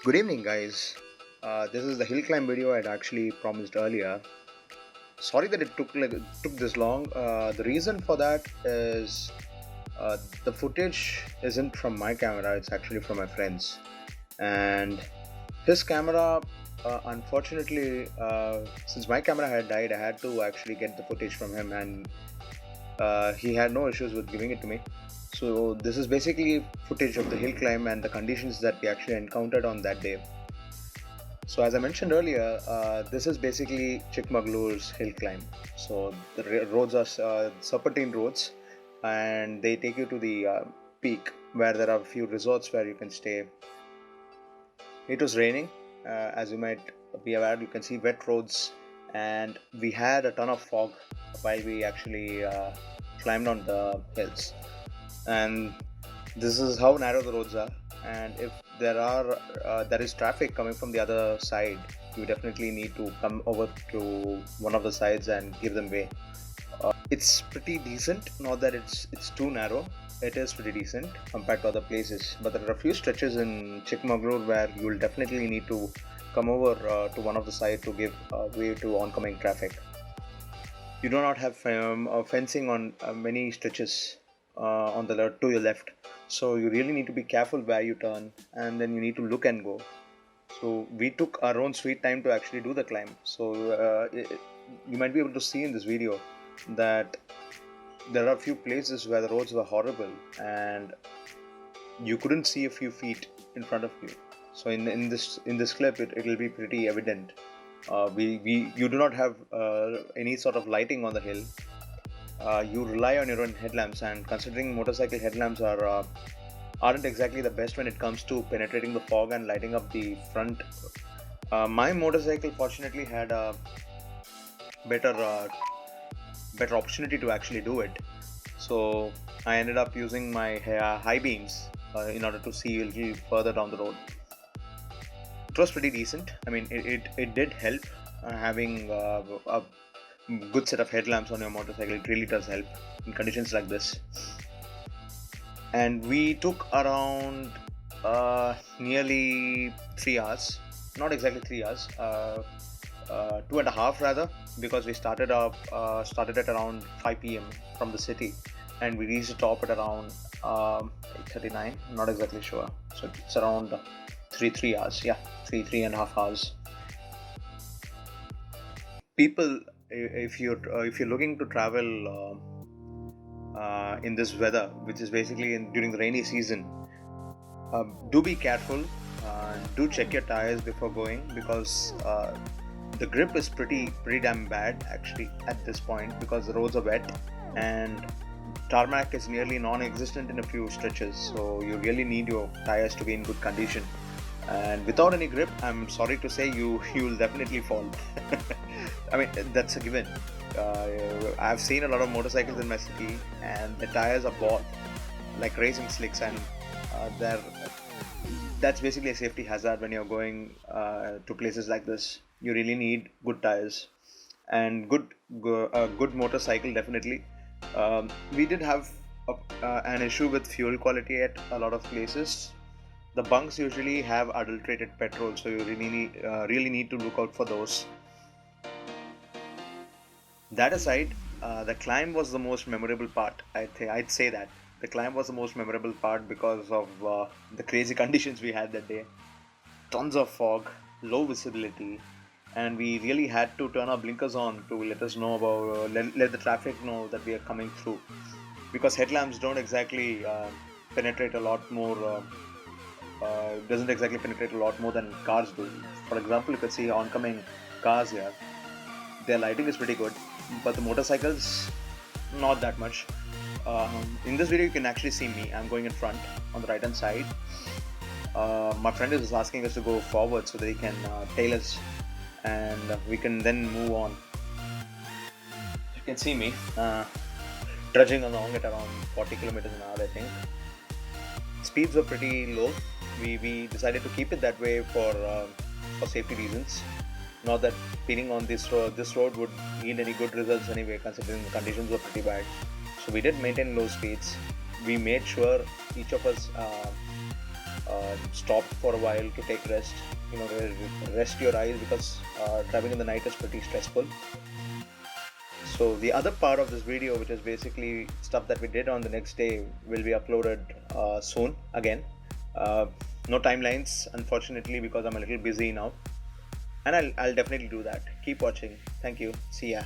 Good evening, guys. This is the hill climb video I'd actually promised earlier. Sorry that it took this long. The reason for that is the footage isn't from my camera; it's actually from my friend's. And his camera, unfortunately, since my camera had died, I had to actually get the footage from him, and he had no issues with giving it to me. So this is basically footage of the hill climb and the conditions that we actually encountered on that day. So as I mentioned earlier, this is basically Chikmaglure's hill climb. So the roads are serpentine roads, and they take you to the peak where there are a few resorts where you can stay. It was raining, as you might be aware. You can see wet roads, and we had a ton of fog while we actually climbed on the hills. And this is how narrow the roads are. And if there is traffic coming from the other side, you definitely need to come over to one of the sides and give them way. It's pretty decent, not that it's too narrow. It is pretty decent compared to other places, but there are a few stretches in Chikmagalur where you will definitely need to come over to one of the sides to give way to oncoming traffic. You do not have fencing on many stretches on the to your left, so you really need to be careful where you turn, and then you need to look and go. So we took our own sweet time to actually do the climb. So you might be able to see in this video that there are a few places where the roads were horrible and you couldn't see a few feet in front of you. So in this clip, it will be pretty evident. You do not have any sort of lighting on the hill. You rely on your own headlamps, and considering motorcycle headlamps aren't exactly the best when it comes to penetrating the fog and lighting up the front. My motorcycle fortunately had a better better opportunity to actually do it, so I ended up using my high beams in order to see a little further down the road. It was pretty decent. I mean, it did help having a good set of headlamps on your motorcycle. It really does help in conditions like this. And we took around nearly 3 hours, not exactly 3 hours, 2.5 rather, because we started at around 5 p.m. from the city, and we reached the top at around 8:39. Not exactly sure, so it's around 3 hours. Yeah, 3.5 hours. People, if you're looking to travel in this weather, which is basically during the rainy season, do be careful. Do check your tires before going, because the grip is pretty damn bad actually at this point, because the roads are wet and tarmac is nearly non-existent in a few stretches. So you really need your tires to be in good condition. And without any grip, I'm sorry to say, you'll definitely fall. I mean, that's a given. I've seen a lot of motorcycles in my city, and the tires are bald, like racing slicks, and that's basically a safety hazard when you're going to places like this. You really need good tires and a good motorcycle, definitely. We did have an issue with fuel quality at a lot of places. The bunks usually have adulterated petrol, so you really need to look out for those. That aside, the climb was the most memorable part. I'd say that the climb was the most memorable part because of the crazy conditions we had that day. Tons of fog, low visibility, and we really had to turn our blinkers on to let us know about let the traffic know that we are coming through, because headlamps don't exactly penetrate a lot more. Doesn't exactly penetrate a lot more than cars do. For example, you can see oncoming cars here. Their lighting is pretty good, but the motorcycles, not that much. In this video, you can actually see me. I'm going in front on the right hand side. My friend is asking us to go forward so that he can tail us, and we can then move on. You can see me trudging along at around 40 kilometers an hour, I think. Speeds were pretty low. We decided to keep it that way for safety reasons. Not that speeding on this road would yield any good results anyway, considering the conditions were pretty bad. So we did maintain low speeds. We made sure each of us stopped for a while to take rest, rest your eyes, because driving in the night is pretty stressful. So the other part of this video, which is basically stuff that we did on the next day, will be uploaded soon again. No timelines, unfortunately, because I'm a little busy now, and I'll definitely do that. Keep watching. Thank you. See ya.